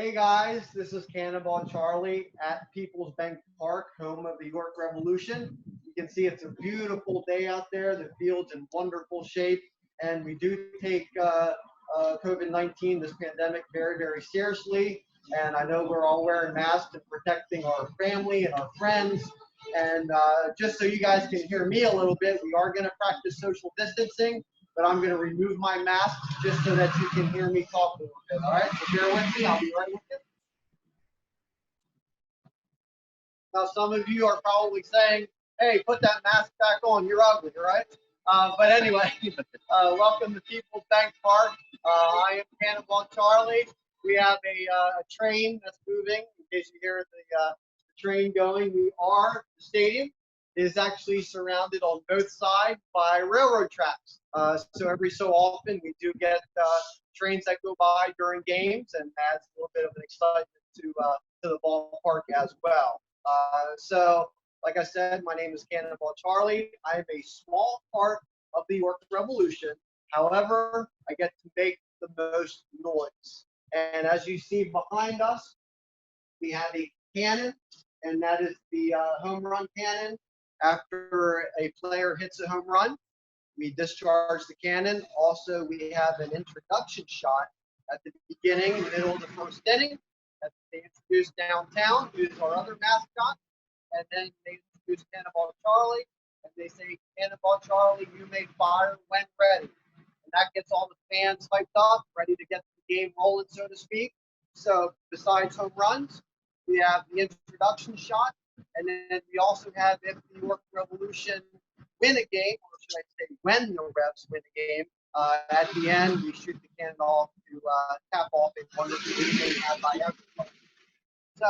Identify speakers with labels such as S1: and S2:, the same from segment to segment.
S1: Hey guys, this is Cannonball Charlie at People's Bank Park, home of the York Revolution. You can see it's a beautiful day out there. The field's in wonderful shape, and we do take COVID-19, this pandemic, very, very seriously. And I know we're all wearing masks and protecting our family and our friends. And just so you guys can hear me a little bit, we are going to practice social distancing, but I'm going to remove my mask just so that you can hear me talk a little bit. All right, so bear with me. I'll be right with you. Now, some of you are probably saying, hey, put that mask back on. You're ugly, right? But anyway, welcome to People's Bank Park. I am Cannonball Charlie. We have a train that's moving. In case you hear the train going, the stadium is actually surrounded on both sides by railroad tracks. So every so often we do get trains that go by during games, and adds a little bit of an excitement to the ballpark as well. So, like I said, my name is Cannonball Charlie. I am a small part of the York Revolution. However, I get to make the most noise. And as you see behind us, we have a cannon, and that is the home run cannon. After a player hits a home run, we discharge the cannon. Also, we have an introduction shot at the beginning, middle of the first inning. They introduce Downtown, who's our other mascot, and then they introduce Cannonball Charlie, and they say, Cannonball Charlie, you may fire when ready. And that gets all the fans hyped up, ready to get the game rolling, so to speak. So besides home runs, we have the introduction shot, and then we also have, if the York Revolution win a game, or should I say when the Revs win a game, at the end, we shoot the cannon off to cap off a wonderful evening had by everyone. So,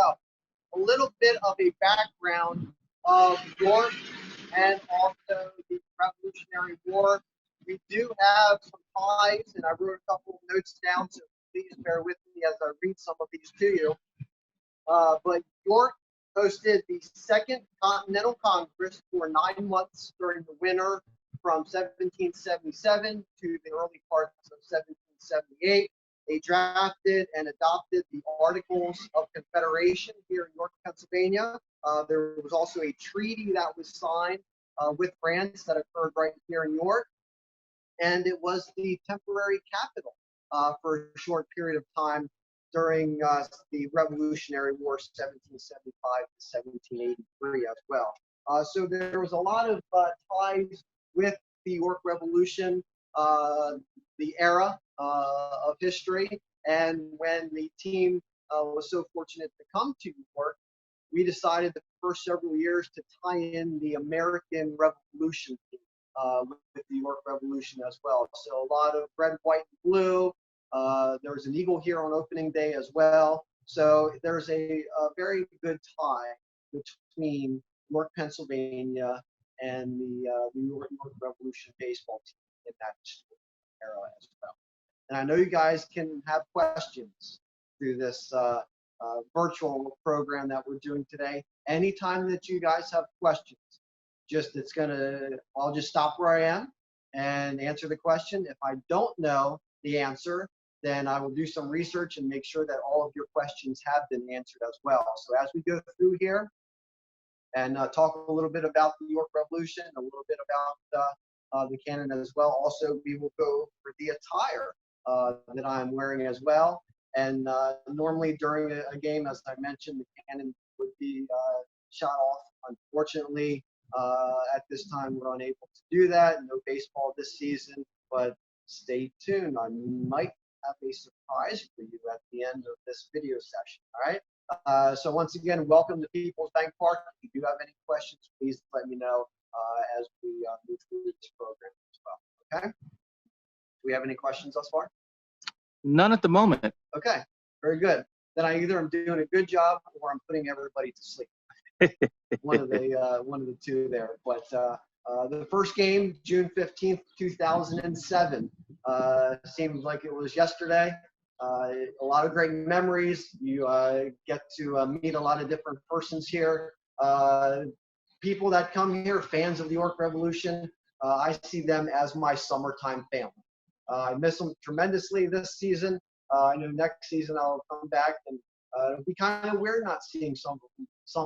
S1: a little bit of a background of York and also the Revolutionary War. We do have some ties, and I wrote a couple of notes down, so please bear with me as I read some of these to you. But York hosted the Second Continental Congress for 9 months during the winter from 1777 to the early parts of 1778. They drafted and adopted the Articles of Confederation here in York, Pennsylvania. There was also a treaty that was signed with France that occurred right here in York. And it was the temporary capital for a short period of time during the Revolutionary War, 1775 to 1783 as well. So there was a lot of ties with the York Revolution, the era of history. And when the team was so fortunate to come to York, we decided the first several years to tie in the American Revolution theme with the York Revolution as well. So a lot of red, white, and blue. There was an eagle here on opening day as well. So there's a very good tie between York, Pennsylvania, and the York Revolution baseball team in that era as well. And I know you guys can have questions through this virtual program that we're doing today. Anytime that you guys have questions, I'll just stop where I am and answer the question. If I don't know the answer, then I will do some research and make sure that all of your questions have been answered as well. So as we go through here and talk a little bit about the York Revolution, a little bit about the cannon as well. Also, we will go for the attire that I'm wearing as well. And normally during a game, as I mentioned, the cannon would be shot off. Unfortunately, at this time, we're unable to do that. No baseball this season, but stay tuned. I might have a surprise for you at the end of this video session. All right. So once again, welcome to People's Bank Park. If you do have any questions, please let me know as we move through this program as well. Okay. Do we have any questions thus far?
S2: None at the moment.
S1: Okay. Very good. Then I either am doing a good job or I'm putting everybody to sleep. one of the two there. But the first game, June 15th, 2007, seems like it was yesterday. A lot of great memories. You get to meet a lot of different persons here. People that come here, fans of the York Revolution, I see them as my summertime family. I miss them tremendously this season. I know next season I'll come back, and it'll be kind of weird not seeing some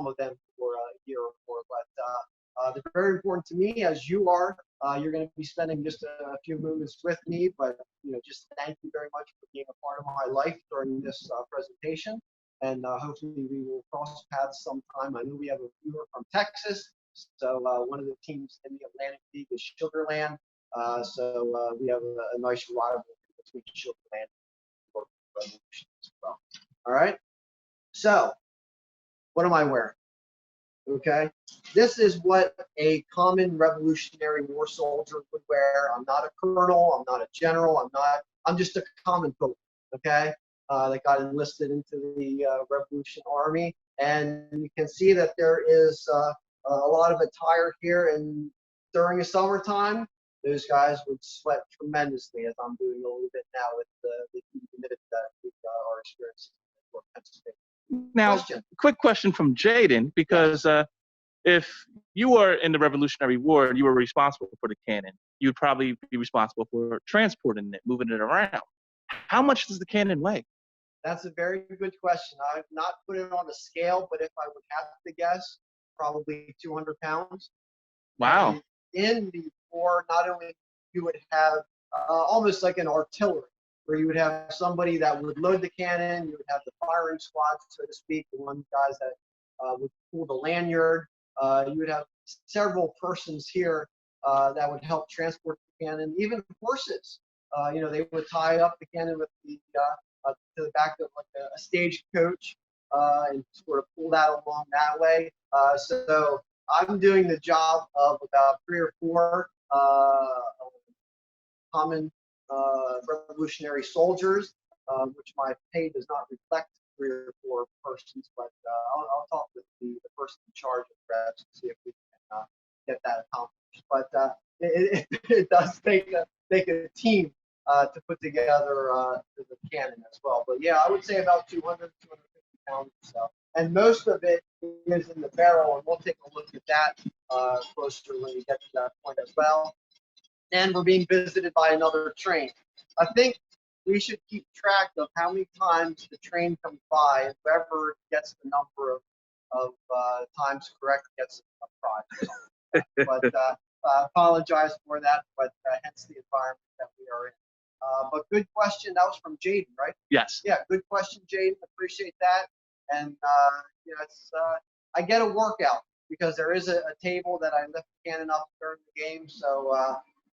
S1: of them for a year or more. But they're very important to me, as you are. You're going to be spending just a few moments with me, but just thank you very much for being a part of my life during this presentation. And hopefully we will cross paths sometime. I know we have a viewer from Texas, so one of the teams in the Atlantic League is Sugarland. So we have a nice rivalry between Sugarland and Revolution as well. All right. So what am I wearing? Okay. This is what a common Revolutionary War soldier would wear. I'm not a colonel. I'm not a general. I'm just a common folk. Okay. That got enlisted into the Revolution Army. And you can see that there is a lot of attire here. And during the summertime, those guys would sweat tremendously, as I'm doing a little bit now with the humidity that we are experiencing in Pennsylvania.
S2: Now,
S1: Question.
S2: quick question from Jaden, because if you were in the Revolutionary War and you were responsible for the cannon, you'd probably be responsible for transporting it, moving it around. How much does the cannon weigh?
S1: That's a very good question. I've not put it on a scale, but if I would have to guess, probably 200 pounds.
S2: Wow.
S1: And in the war, not only you would have almost like an artillery, where you would have somebody that would load the cannon, you would have the firing squad, so to speak, the one guys that would pull the lanyard. You would have several persons here that would help transport the cannon, even horses. They would tie up the cannon with to the back of like a stagecoach and sort of pull that along that way. So I'm doing the job of about 3 or 4 common revolutionary soldiers, which my pay does not reflect 3 or 4 persons, but I'll talk with the person in charge of Revs to see if we can get that accomplished. But it does take a team to put together the cannon as well. But yeah, I would say about 200, 250 pounds or so. And most of it is in the barrel, and we'll take a look at that closer when we get to that point as well. And we're being visited by another train. I think we should keep track of how many times the train comes by, and whoever gets the number of times correct gets a prize. But I apologize for that, but hence the environment that we are in. But good question. That was from Jaden, right?
S2: Yes.
S1: Yeah, good question, Jaden. Appreciate that. And I get a workout because there is a table that I lift the cannon up during the game. So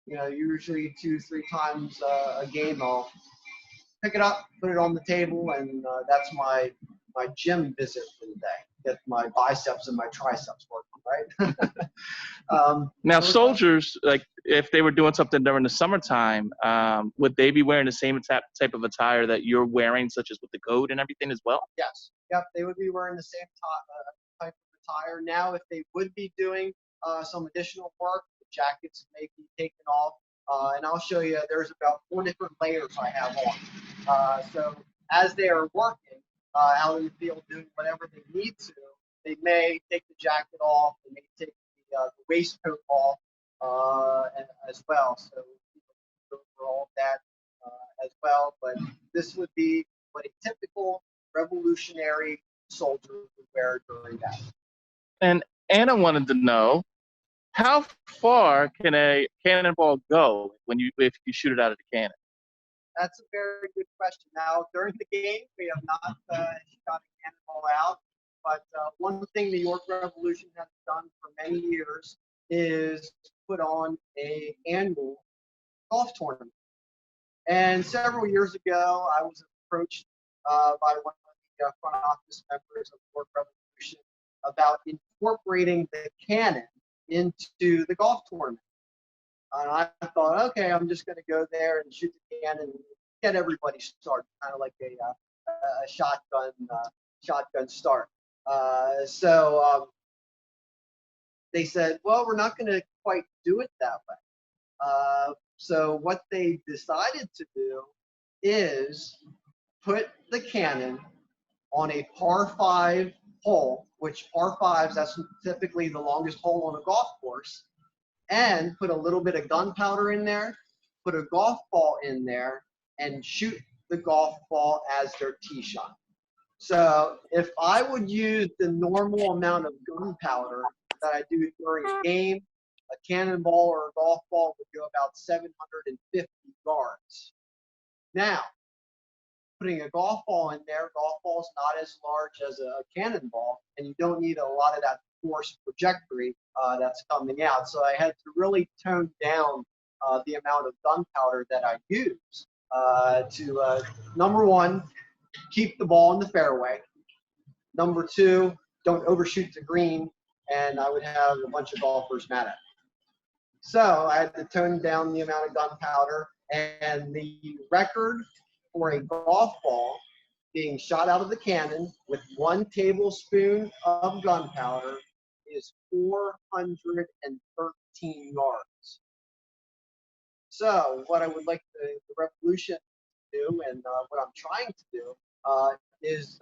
S1: usually 2-3 times a game, I'll pick it up, put it on the table, and that's my gym visit for the day. Get my biceps and my triceps working, right?
S2: Now, soldiers, like if they were doing something during the summertime, would they be wearing the same type of attire that you're wearing, such as with the coat and everything as well?
S1: Yes. Yep. They would be wearing the same type of attire. Now, if they would be doing some additional work, the jackets may be taken off. And I'll show you, there's about 4 different layers I have on. So as they are working out in the field doing whatever they need to, they may take the jacket off, they may take the waistcoat off as well. So go for all of that as well. But this would be what a typical revolutionary soldier would wear during that.
S2: And Anna wanted to know, how far can a cannonball go if you shoot it out of the cannon?
S1: That's a very good question. Now, during the game, we have not shot a cannonball out, but one thing the York Revolution has done for many years is put on an annual golf tournament. And several years ago, I was approached by one of the front office members of the York Revolution about incorporating the cannon into the golf tournament. And I thought, okay, I'm just going to go there and shoot the cannon and get everybody started, kind of like a shotgun start. So they said, well, we're not going to quite do it that way. So what they decided to do is put the cannon on a par 5 hole, which par 5s, that's typically the longest hole on a golf course, and put a little bit of gunpowder in there, put a golf ball in there, and shoot the golf ball as their tee shot. So if I would use the normal amount of gunpowder that I do during a game, a cannonball or a golf ball would go about 750 yards. Now, putting a golf ball in there, golf ball is not as large as a cannonball, and you don't need a lot of that force trajectory that's coming out. So I had to really tone down the amount of gunpowder that I use to, number one, keep the ball in the fairway. Number two, don't overshoot the green, and I would have a bunch of golfers mad at me. So I had to tone down the amount of gunpowder, and the record for a golf ball being shot out of the cannon with 1 tablespoon of gunpowder is 413 yards. So what I would like the Revolution to do, and what I'm trying to do, is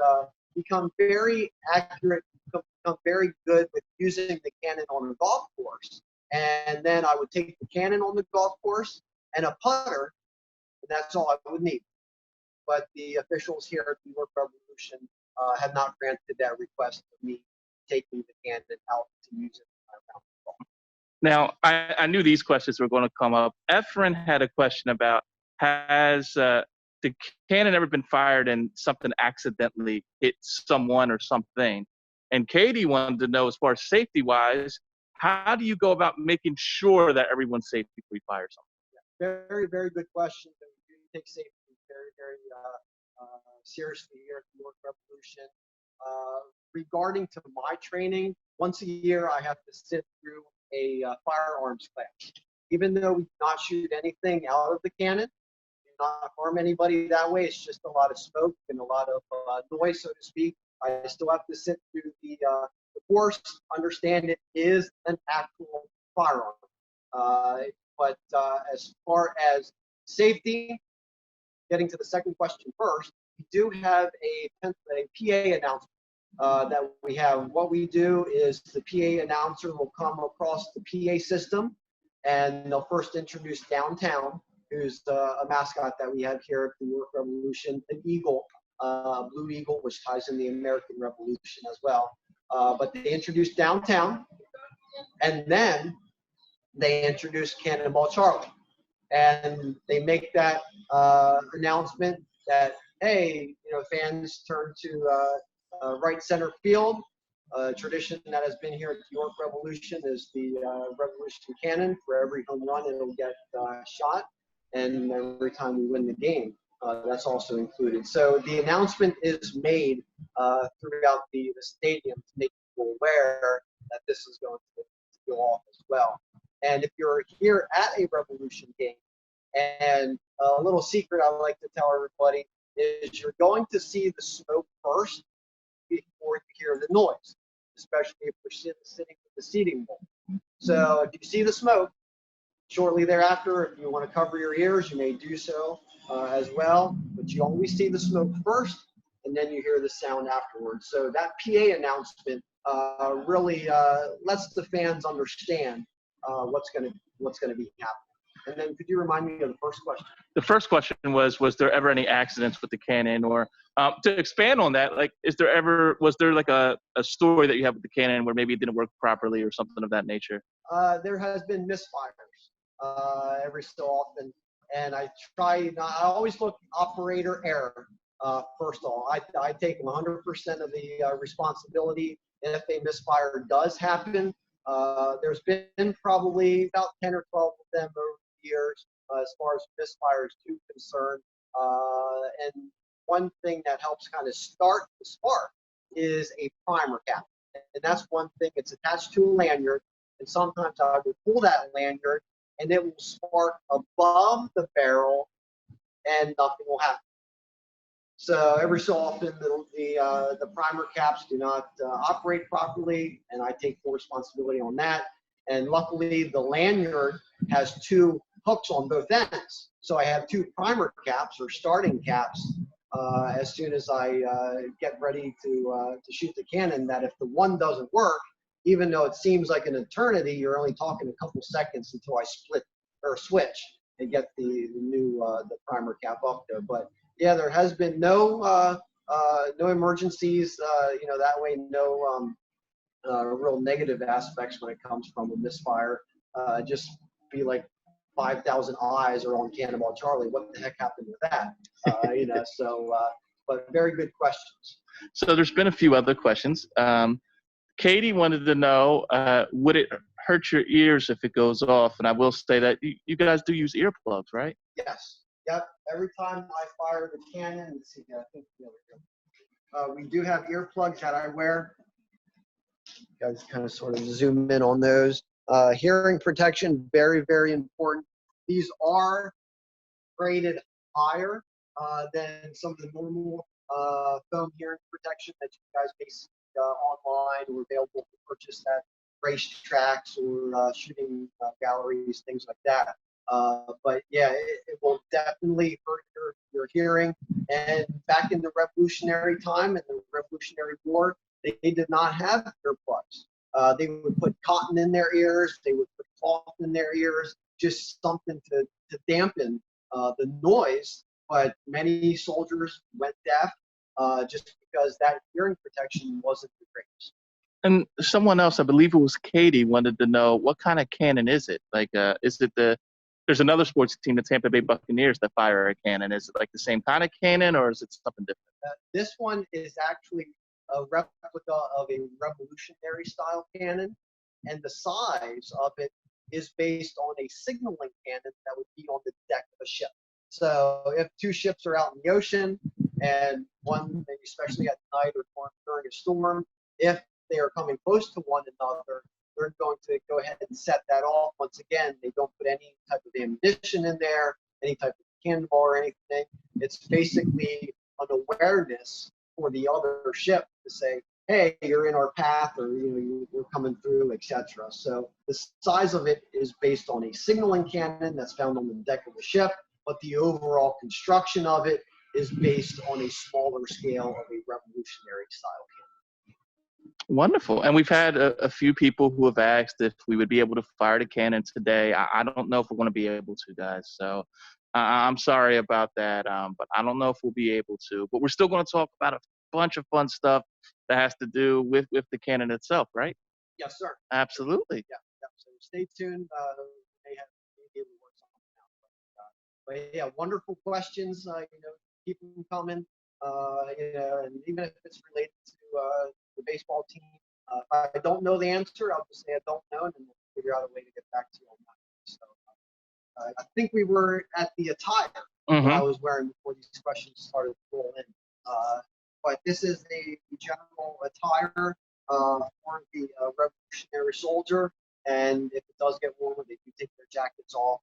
S1: become very accurate, become very good with using the cannon on the golf course. And then I would take the cannon on the golf course and a putter, and that's all I would need. But the officials here at the New York Revolution have not granted that request of me taking the cannon out to use it around the golf.
S2: Now, I knew these questions were going to come up. Efren had a question about, has the cannon ever been fired and something accidentally hit someone or something? And Katie wanted to know, as far as safety-wise, how do you go about making sure that everyone's safe before you fire something?
S1: Very, very good question. We take safety very, very seriously here at the New York Revolution. Regarding to my training, once a year I have to sit through a firearms class. Even though we do not shoot anything out of the cannon, do not harm anybody that way, it's just a lot of smoke and a lot of noise, so to speak. I still have to sit through the course, understand it is an actual firearm. But as far as safety, getting to the second question first, we do have a PA announcement that we have. What we do is the PA announcer will come across the PA system, and they'll first introduce Downtown, who's a mascot that we have here at the New York Revolution, an eagle, blue eagle, which ties in the American Revolution as well. But they introduce Downtown, and then they introduce Cannonball Charlie. And they make that announcement that, hey, fans turn to right center field. Tradition that has been here at the New York Revolution is the Revolution Cannon. For every home run, it'll get shot, and every time we win the game, that's also included. So the announcement is made throughout the stadium to make people aware that this is going to go off as well. And if you're here at a Revolution game, and a little secret I like to tell everybody is you're going to see the smoke first before you hear the noise, especially if you're sitting with the seating bowl. So if you see the smoke, shortly thereafter, if you want to cover your ears, you may do so as well, but you always see the smoke first, and then you hear the sound afterwards. So that PA announcement really lets the fans understand what's going to be happening. And then could you remind me of the first question?
S2: The first question was there ever any accidents with the cannon? Or to expand on that, like, was there like a story that you have with the cannon where maybe it didn't work properly or something of that nature?
S1: There has been misfires every so often, and I always look operator error first of all. I take 100% of the responsibility if a misfire does happen. There's been probably about 10 or 12 of them over the years as far as misfires too concerned. And one thing that helps kind of start the spark is a primer cap. And that's one thing. It's attached to a lanyard. And sometimes I will pull that lanyard and it will spark above the barrel and nothing will happen. So every so often the primer caps do not operate properly, and I take full responsibility on that. And luckily the lanyard has 2 hooks on both ends. So I have 2 primer caps or starting caps as soon as I get ready to shoot the cannon, that if the one doesn't work, even though it seems like an eternity, you're only talking a couple seconds until I split or switch and get the new the primer cap up there. But Yeah, there has been no emergencies. That way, no real negative aspects when it comes from a misfire. Just be like 5,000 eyes are on Cannonball Charlie. What the heck happened with that? But very good questions.
S2: So there's been a few other questions. Katie wanted to know, would it hurt your ears if it goes off? And I will say that you guys do use earplugs, right?
S1: Yes. Yep. Every time I fire the cannon, let's see, I think we do have earplugs that I wear. You guys kind of sort of zoom in on those. Hearing protection, very, very important. These are rated higher than some of the normal foam hearing protection that you guys may see online or available to purchase at racetracks or shooting galleries, things like that. But yeah, it will definitely hurt your hearing. And back in the Revolutionary time and the Revolutionary War, they did not have earplugs. They would put cotton in their ears. They would put cloth in their ears, just something to dampen the noise. But many soldiers went deaf just because that hearing protection wasn't the greatest.
S2: And someone else, I believe it was Katie, wanted to know what kind of cannon is it? Like, is it there's another sports team, the Tampa Bay Buccaneers, that fire a cannon. Is it like the same kind of cannon, or is it something different?
S1: This one is actually a replica of a Revolutionary style cannon, and the size of it is based on a signaling cannon that would be on the deck of a ship. So if two ships are out in the ocean, and one, especially at night or during a storm, if they are coming close to one another, they're going to go ahead and set that off. Once again, they don't put any type of ammunition in there, any type of cannonball or anything. It's basically an awareness for the other ship to say, hey, you're in our path, or we're coming through, etc. So the size of it is based on a signaling cannon that's found on the deck of the ship, but the overall construction of it is based on a smaller scale of a Revolutionary style cannon.
S2: Wonderful. And we've had a few people who have asked if we would be able to fire the cannon today. I don't know if we're going to be able to, guys. So I'm sorry about that, but I don't know if we'll be able to. But we're still going to talk about a bunch of fun stuff that has to do with the cannon itself, right?
S1: Yes, sir.
S2: Absolutely.
S1: Yeah. So stay tuned. May be able to work something out. But yeah, wonderful questions. Keep them coming. And even if it's related to the baseball team, if I don't know the answer, I'll just say I don't know, and then we'll figure out a way to get back to you on that. So I think we were at the attire that I was wearing before these questions started to roll in. But this is the general attire for the Revolutionary soldier, and if it does get warmer, they do take their jackets off.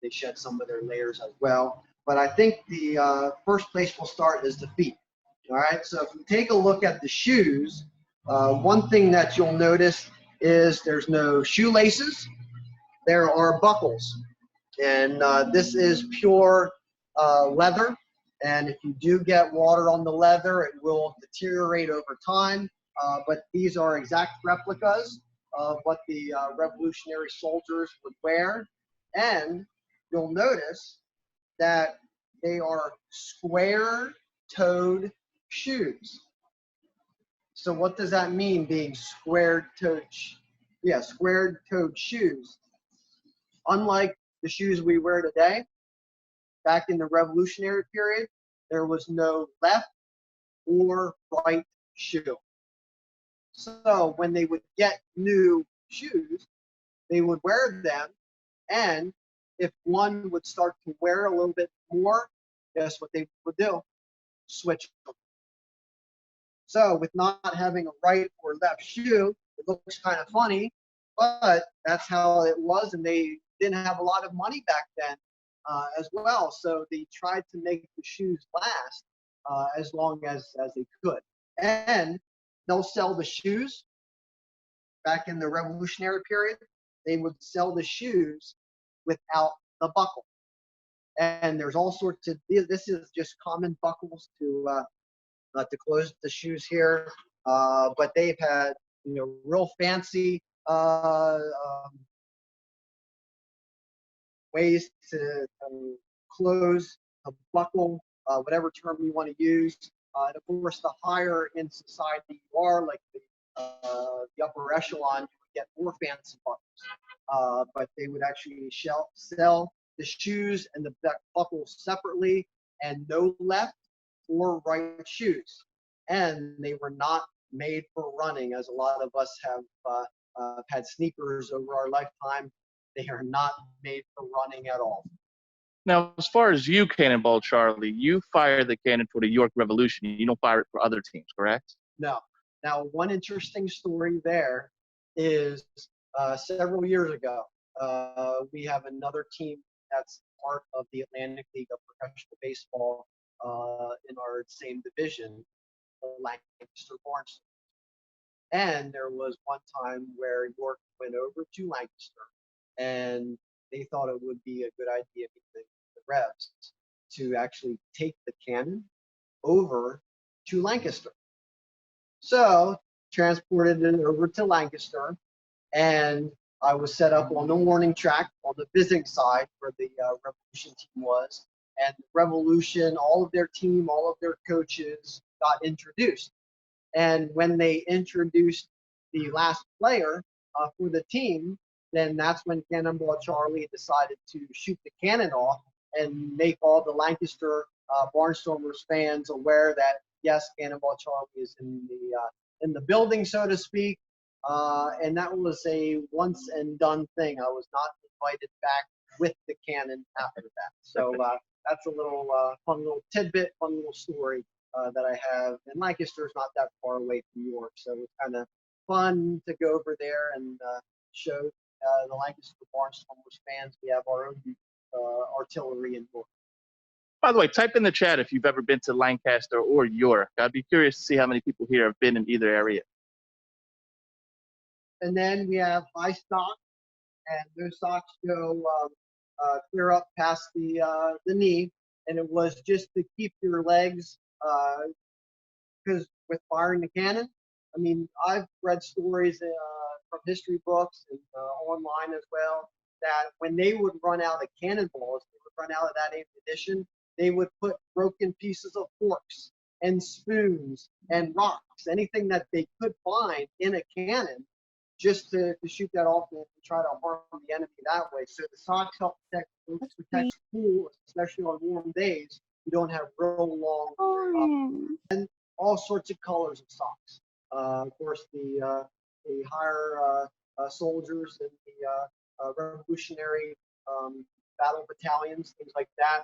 S1: They shed some of their layers as well. But I think the first place we'll start is the feet. All right, so if you take a look at the shoes, one thing that you'll notice is there's no shoelaces. There are buckles. And this is pure leather. And if you do get water on the leather, it will deteriorate over time. But these are exact replicas of what the Revolutionary soldiers would wear. And you'll notice that they are square-toed shoes. So what does that mean, being square-toed? Yeah, square-toed shoes. Unlike the shoes we wear today, back in the Revolutionary period, there was no left or right shoe. So when they would get new shoes, they would wear them, and if one would start to wear a little bit more, guess what they would do? Switch them. So with not having a right or left shoe, it looks kind of funny, but that's how it was, and they didn't have a lot of money back then as well. So they tried to make the shoes last as long as they could. And they'll sell the shoes back in the Revolutionary period. They would sell the shoes without the buckle. And there's all sorts of, this is just common buckles to close the shoes here. But they've had, real fancy ways to close a buckle whatever term you want to use. And of course, the higher in society you are, like the upper echelon, you would get more fancy buckles. But they would actually sell the shoes and the buckles separately, and no left or right shoes. And they were not made for running, as a lot of us have had sneakers over our lifetime. They are not made for running at all.
S2: Now, as far as you, Cannonball Charlie, you fire the cannon for the York Revolution. You don't fire it for other teams, correct?
S1: No. Now, one interesting story there is several years ago, we have another team that's part of the Atlantic League of Professional Baseball in our same division, the Lancaster Barnstormers. And there was one time where York went over to Lancaster, and they thought it would be a good idea, the Revs, to actually take the cannon over to Lancaster. So transported it over to Lancaster, and I was set up on the warning track on the visiting side where the Revolution team was. And Revolution, all of their team, all of their coaches got introduced. And when they introduced the last player for the team, then that's when Cannonball Charlie decided to shoot the cannon off and make all the Lancaster Barnstormers fans aware that, yes, Cannonball Charlie is in the building, so to speak. And that was a once and done thing. I was not invited back with the cannon after that. So that's a little fun little tidbit, fun little story that I have. And Lancaster's not that far away from York, so it's kind of fun to go over there and show the Lancaster Barnstormers fans we have our own artillery in York.
S2: By the way, type in the chat if you've ever been to Lancaster or York. I'd be curious to see how many people here have been in either area.
S1: And then we have high socks, and those socks go clear up past the knee, and it was just to keep your legs, because with firing the cannon, I mean, I've read stories from history books and online as well, that when they would run out of cannonballs, they would run out of that ammunition, they would put broken pieces of forks and spoons and rocks, anything that they could find in a cannon, just to shoot that off and try to harm the enemy that way. So the socks help protect the pool, especially on warm days. You don't have real long and all sorts of colors of socks. Of course, the higher soldiers in the revolutionary battle battalions, things like that,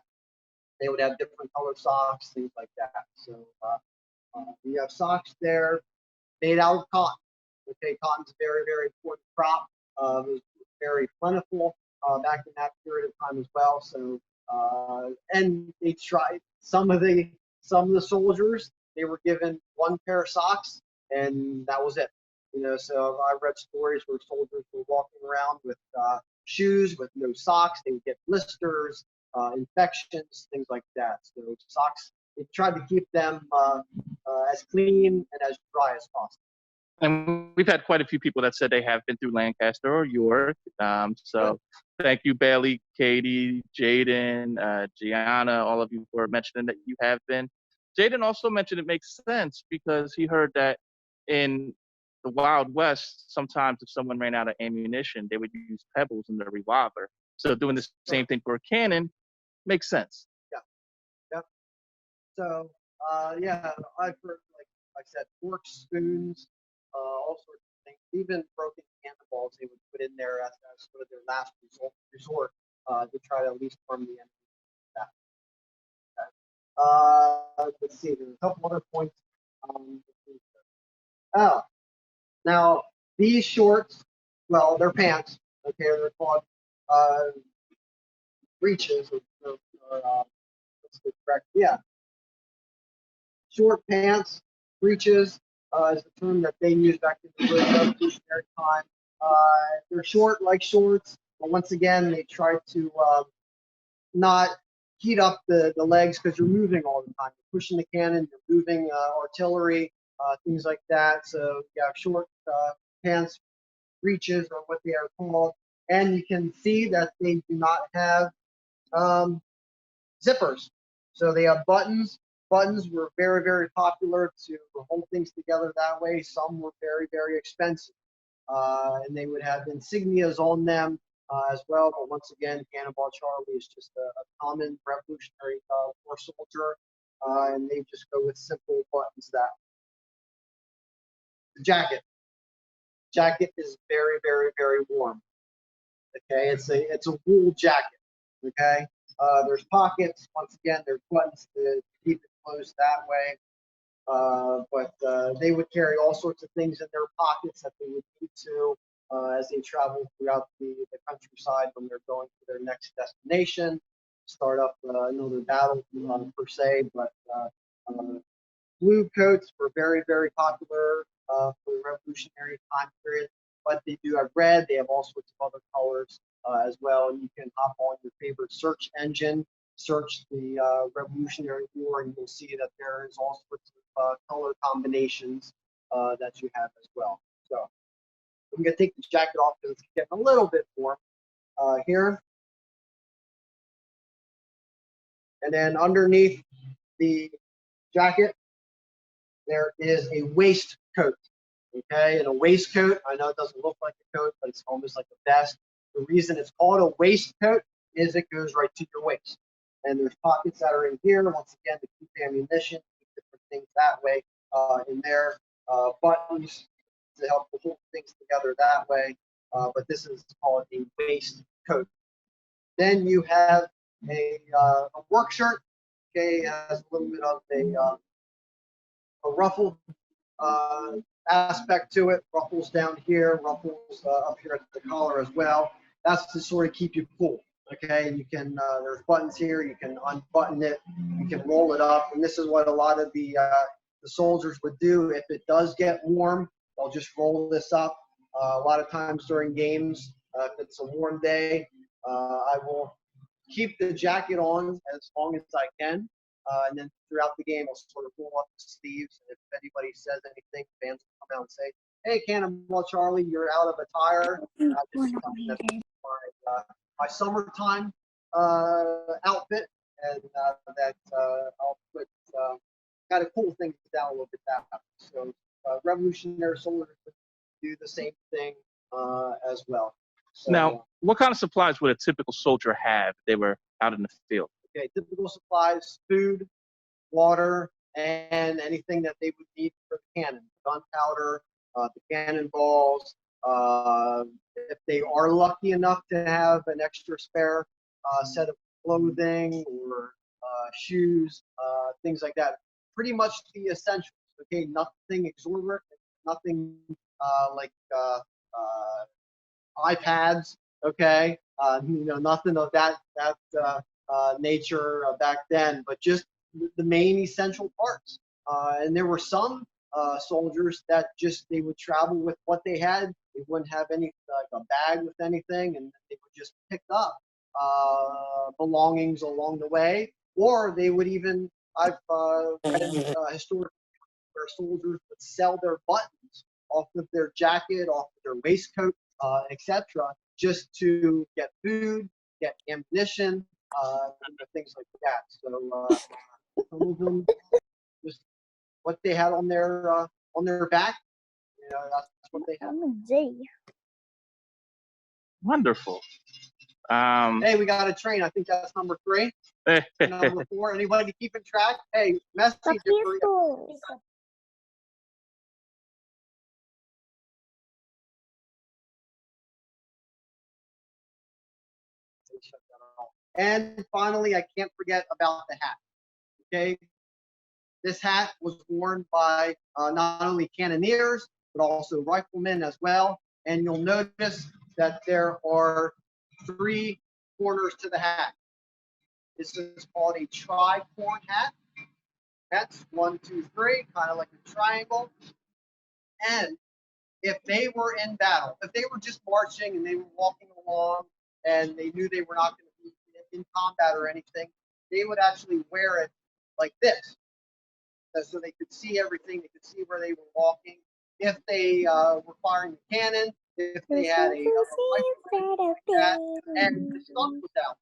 S1: they would have different color socks, things like that. So we have socks there made out of cotton. Okay, cotton's a very, very important crop. It was very plentiful back in that period of time as well. So, and they tried, some of the soldiers, they were given one pair of socks, and that was it. You know, so I read stories where soldiers were walking around with shoes with no socks. They would get blisters, infections, things like that. So socks, they tried to keep them as clean and as dry as possible.
S2: And we've had quite a few people that said they have been through Lancaster or York. So thank you, Bailey, Katie, Jaden, Gianna, all of you for mentioning that you have been. Jaden also mentioned it makes sense because he heard that in the Wild West, sometimes if someone ran out of ammunition, they would use pebbles in their revolver. So doing the same thing for a cannon makes sense.
S1: Yeah. Yep. So, yeah, I've heard, like I said, forks, spoons, all sorts of things. Even broken cannonballs they would put in there as sort of their last resort to try to at least harm the enemy. Let's see, there's a couple other points. Now these shorts, well, they're pants. Okay, they're called breeches, or let's get correct. Yeah, short pants, breeches is the term that they used back in the Revolutionary time. They're short like shorts, but once again, they try to not heat up the legs because you're moving all the time. You're pushing the cannon, you're moving artillery, things like that. So you have short pants, breeches, or what they are called. And you can see that they do not have zippers. So they have buttons. Buttons were very, very popular to hold things together that way. Some were very, very expensive. And they would have insignias on them as well. But once again, Cannonball Charlie is just a common Revolutionary War soldier, and they just go with simple buttons. That the jacket. Jacket is very, very, very warm. Okay, it's a wool jacket. Okay, there's pockets. Once again, there's buttons to keep it closed that way. But they would carry all sorts of things in their pockets that they would need to as they travel throughout the countryside when they're going to their next destination, start up another battle per se. But blue coats were very, very popular for the Revolutionary time period. But they do have red. They have all sorts of other colors as well. And you can hop on your favorite search engine, search the Revolutionary War, and you'll see that there is all sorts of color combinations that you have as well. So I'm going to take the jacket off because it's getting a little bit warm here. And then underneath the jacket, there is a waistcoat. Okay, and a waistcoat, I know it doesn't look like a coat, but it's almost like a vest. The reason it's called a waistcoat is it goes right to your waist. And there's pockets that are in here, once again, to keep ammunition, keep different things that way in there. Buttons to help hold things together that way. But this is called a waistcoat. Then you have a work shirt. Okay, it has a little bit of a ruffled aspect to it, ruffles down here, ruffles up here at the collar as well. That's to sort of keep you cool. Okay, you can there's buttons here. You can unbutton it. You can roll it up, and this is what a lot of the soldiers would do. If it does get warm, they'll just roll this up. A lot of times during games, if it's a warm day, I will keep the jacket on as long as I can. And then throughout the game, I'll sort of roll up the sleeves. And if anybody says anything, fans will come out and say, "Hey, Cannonball Charlie, you're out of attire." Just tell them that's my summertime outfit, and that I'll put kind of cool things down a little bit that way. So Revolutionary soldiers would do the same thing as well. So,
S2: now, what kind of supplies would a typical soldier have if they were out in the field?
S1: okay, typical supplies: food, water, and anything that they would need for the cannon, gunpowder, the cannonballs. If they are lucky enough to have an extra spare set of clothing or shoes, things like that. Pretty much the essentials. Okay, nothing exorbitant, nothing like iPads. Okay, nothing of that nature back then, but just the main essential parts. And there were some soldiers that they would travel with what they had. They wouldn't have any like a bag with anything, and they would just pick up belongings along the way, or they would even I've read historically where soldiers would sell their buttons off of their jacket, off of their waistcoat, etc., just to get food, get ammunition, things like that. So some of them just what they had on their back, that's what they had.
S2: Wonderful.
S1: Hey, we got a train. I think that's number 3. Number 4. Anybody keeping track? Hey, Messi. And finally, I can't forget about the hat. Okay, this hat was worn by not only cannoneers but also riflemen as well. And you'll notice that there are 3 corners to the hat. This is called a tri-corn hat. That's 1, 2, 3, kind of like a triangle. And if they were in battle, if they were just marching and they were walking along and they knew they were not going to be in combat or anything, they would actually wear it like this. So they could see everything, they could see where they were walking. If they were firing a cannon, if they had a rifle like that, and the sun was out.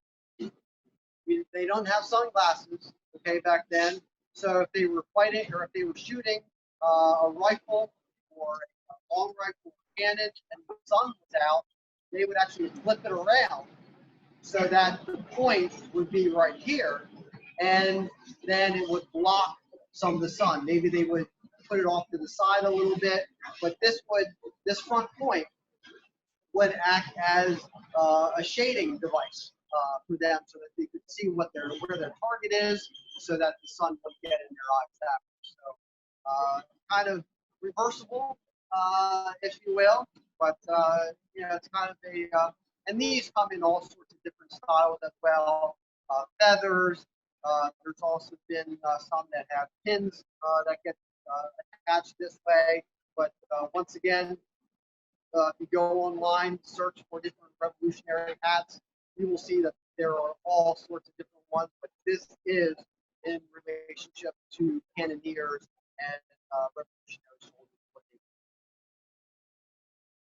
S1: They don't have sunglasses, okay, back then. So if they were fighting or if they were shooting a rifle or a long rifle or cannon and the sun was out, they would actually flip it around so that the point would be right here, and then it would block some of the sun. Maybe they would put it off to the side a little bit, but this front point would act as a shading device for them, so that they could see where their target is, so that the sun would get in their eyes after. So kind of reversible, if you will, but it's kind of and these come in all sorts of different styles as well. Feathers. There's also been some that have pins that get attached this way. But once again, if you go online, search for different revolutionary hats, you will see that there are all sorts of different ones, but this is in relationship to cannoneers and revolutionary soldiers.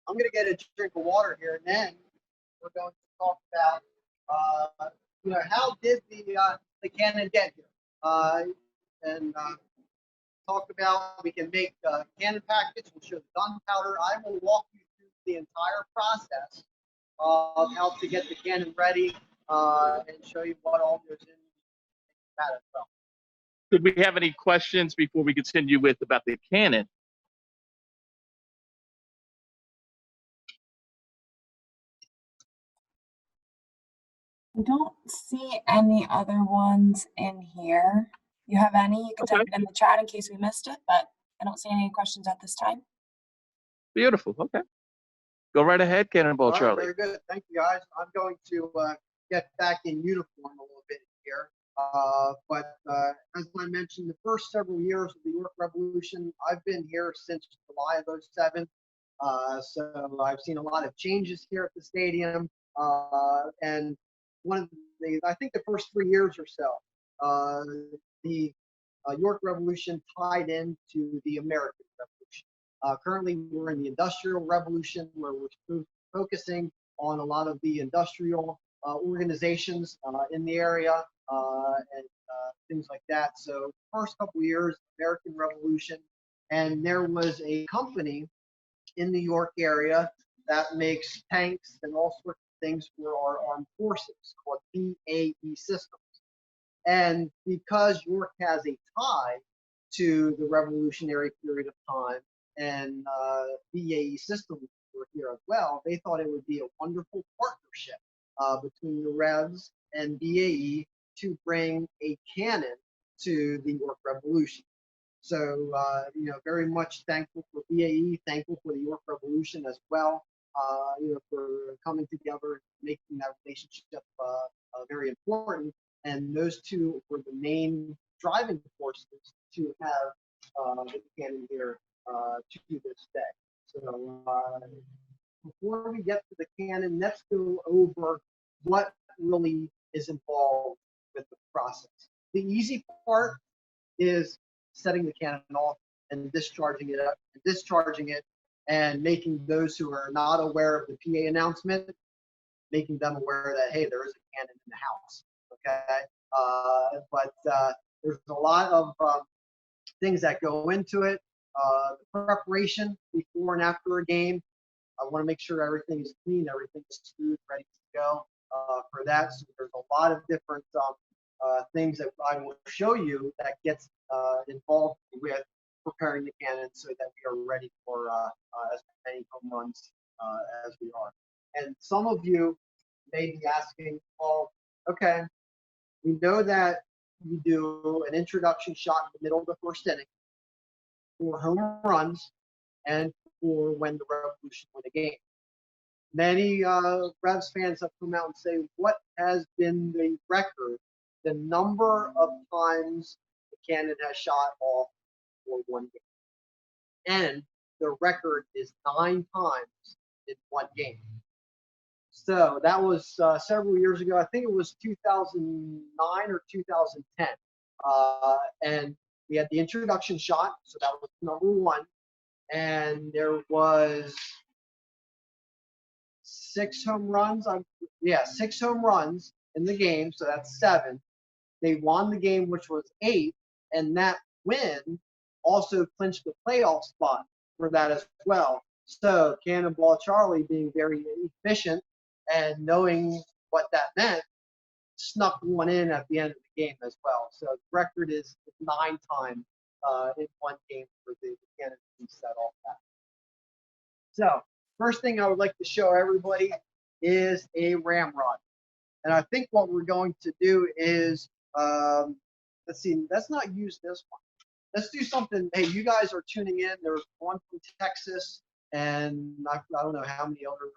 S1: I'm going to get a drink of water here, and then we're going to talk about, how did the cannon get here? And talk about, we can make cannon packets, we'll show the gunpowder. I will walk you through the entire process of how to get the cannon ready and show you what all goes in that as well.
S2: Did we have any questions before we continue with about the cannon?
S3: I don't see any other ones in here. You have any? You can type it in the chat in case we missed it, but I don't see any questions at this time.
S2: Beautiful. Okay. Go right ahead, Cannonball Charlie.
S1: Very good. Thank you, guys. I'm going to get back in uniform a little bit here. But as I mentioned, the first several years of the York Revolution, I've been here since July of '07. So I've seen a lot of changes here at the stadium. And I think the first 3 years or so, the York Revolution tied into the American Revolution. Currently, we're in the Industrial Revolution, where we're focusing on a lot of the industrial organizations in the area and things like that. So first couple years, American Revolution, and there was a company in the York area that makes tanks and all sorts of things for our armed forces called BAE Systems. And because York has a tie to the revolutionary period of time, and BAE Systems were here as well, they thought it would be a wonderful partnership between the Revs and BAE to bring a cannon to the York Revolution. So, very much thankful for BAE, thankful for the York Revolution as well, for coming together, making that relationship very important. And those two were the main driving forces to have the cannon here to this day. So before we get to the cannon, let's go over what really is involved with the process. The easy part is setting the cannon off and discharging it and making those who are not aware of the PA announcement, making them aware that, hey, there is a cannon in the house, okay? But there's a lot of things that go into it. The preparation before and after a game. I want to make sure everything is clean, everything is smooth, ready to go for that. So there's a lot of different things that I will show you that gets involved with preparing the cannon so that we are ready for as many home runs as we are. And some of you may be asking, well, okay, we know that you do an introduction shot in the middle of the first inning for home runs and for when the Revolution win a game. Many Revs fans have come out and say, what has been the record, the number of times the cannon has shot off for one game? And the record is 9 times in one game. So that was several years ago. I think it was 2009 or 2010. And we had the introduction shot, so that was number 1. And there was 6 home runs. 6 home runs in the game, so that's 7. They won the game, which was 8, and that win also clinched the playoff spot for that as well. So Cannonball Charlie, being very efficient and knowing what that meant, snuck one in at the end of the game as well. So the record is 9-time in one game for the Cannon to set off that. So first thing I would like to show everybody is a ramrod. And I think what we're going to do is, let's see, let's not use this one. Let's do something. Hey, you guys are tuning in. There's one from Texas, and I don't know how many other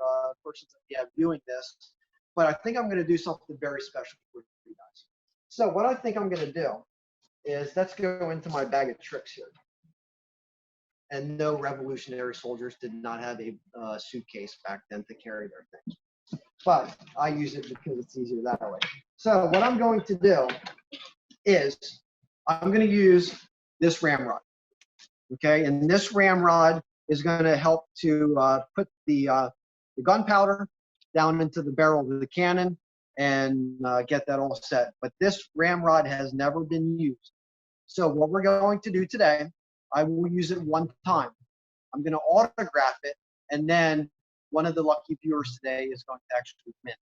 S1: persons that we have viewing this, but I think I'm going to do something very special for you guys. So what I think I'm going to do is, let's go into my bag of tricks here. And no, Revolutionary soldiers did not have a suitcase back then to carry their things, but I use it because it's easier that way. So what I'm going to do is I'm going to use this ramrod, okay? And this ramrod is going to help to put the gunpowder down into the barrel of the cannon and get that all set. But this ramrod has never been used. So what we're going to do today, I will use it one time. I'm going to autograph it, and then one of the lucky viewers today is going to actually win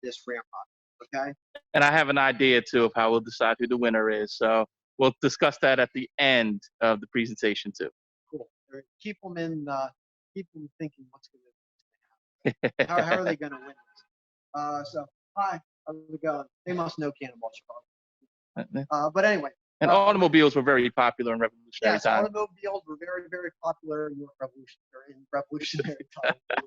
S1: this ramrod, okay?
S2: And I have an idea, too, of how we'll decide who the winner is. So we'll discuss that at the end of the presentation, too.
S1: Cool. Keep them thinking what's going to happen. How are they going to win this? So, hi, how's it going? They must know Cannonball Charlie. But anyway.
S2: And automobiles were very popular in Revolutionary time.
S1: Automobiles were very, very popular in Revolutionary time as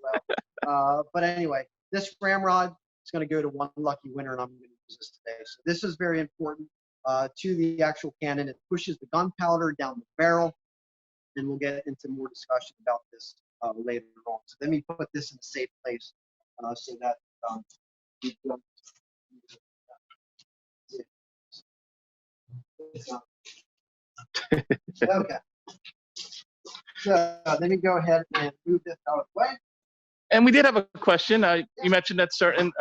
S1: well. But anyway, this ramrod is going to go to one lucky winner, and I'm going to use this today. So this is very important to the actual cannon. It pushes the gunpowder down the barrel, and we'll get into more discussion about this later on. So let me put this in a safe place so that we don't. Okay. So let me go ahead and move this out of the way.
S2: And we did have a question. You mentioned that certain,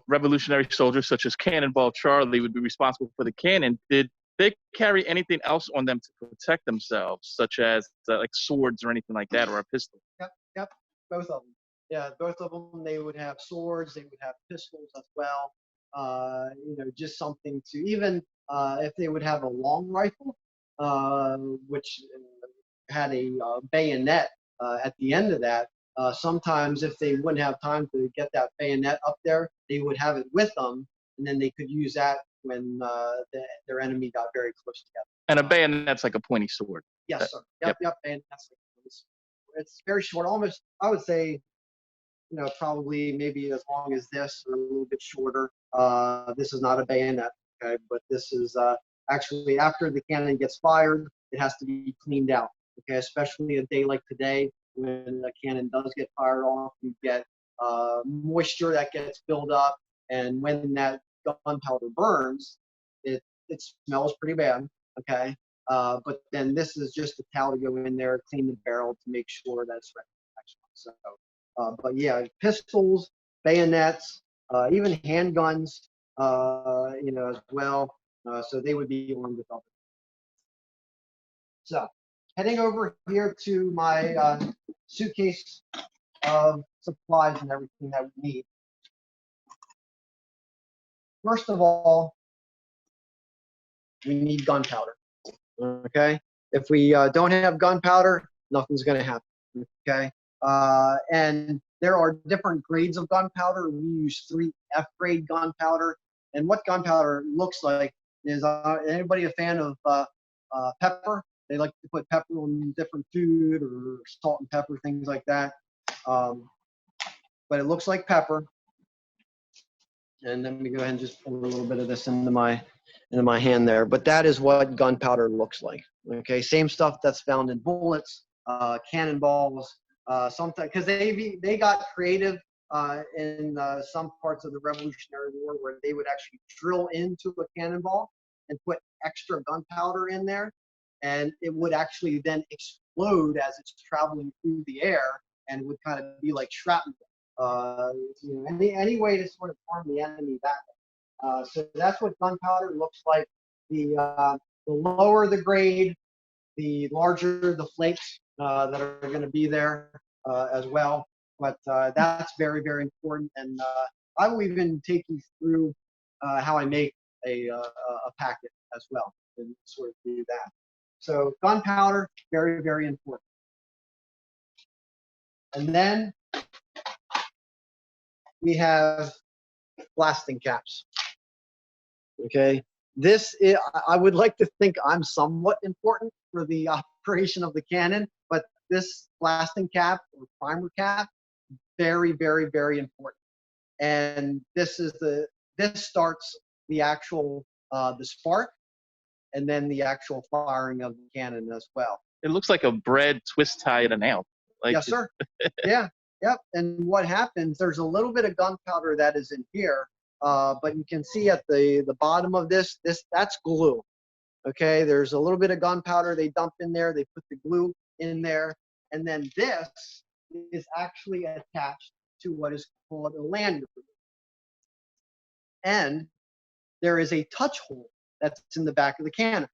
S2: Revolutionary soldiers such as Cannonball Charlie would be responsible for the cannon. Did they carry anything else on them to protect themselves, such as like swords or anything like that, or a pistol?
S1: Yep, both of them. Yeah, both of them. They would have swords. They would have pistols as well. Just something to, even if they would have a long rifle, which had a bayonet at the end of that. Sometimes if they wouldn't have time to get that bayonet up there, they would have it with them, and then they could use that when their enemy got very close together.
S2: And a bayonet's like a pointy sword.
S1: Yes, sir. Yep. Bayonet's like, it's very short, almost, I would say, probably maybe as long as this or a little bit shorter. This is not a bayonet, okay? But this is actually, after the cannon gets fired, it has to be cleaned out, okay? Especially a day like today, when a cannon does get fired off, you get moisture that gets built up, and when that gunpowder burns, it smells pretty bad, okay? But then this is just a towel to go in there, clean the barrel to make sure that it's ready for action. So, but yeah, pistols, bayonets, even handguns, as well. So they would be armed with all that. So heading over here to my suitcase of supplies and everything that we need. First of all, we need gunpowder, okay? If we don't have gunpowder, nothing's gonna happen, okay? And there are different grades of gunpowder. We use 3F grade gunpowder. And what gunpowder looks like is, anybody a fan of pepper? They like to put pepper on different food, or salt and pepper, things like that. But it looks like pepper. And let me go ahead and just pour a little bit of this into my hand there. But that is what gunpowder looks like. Okay, same stuff that's found in bullets, cannonballs. Sometimes, because they got creative in some parts of the Revolutionary War, where they would actually drill into a cannonball and put extra gunpowder in there, and it would actually then explode as it's traveling through the air, and would kind of be like shrapnel. any way to sort of harm the enemy that way. So that's what gunpowder looks like. The lower the grade, the larger the flakes that are going to be there as well. But that's very, very important. And I will even take you through how I make a packet as well and sort of do that. So gunpowder, very, very important. And then we have blasting caps. Okay, I would like to think I'm somewhat important for the operation of the cannon, but this blasting cap or primer cap, very, very, very important. And this starts the actual the spark, and then the actual firing of the cannon as well.
S2: It looks like a bread twist tie at a nail. Like,
S1: yes, sir. Yeah. Yep. And what happens? There's a little bit of gunpowder that is in here, but you can see at the bottom of this that's glue. Okay. There's a little bit of gunpowder they dump in there. They put the glue in there, and then this is actually attached to what is called a lanyard. And there is a touch hole that's in the back of the cannon.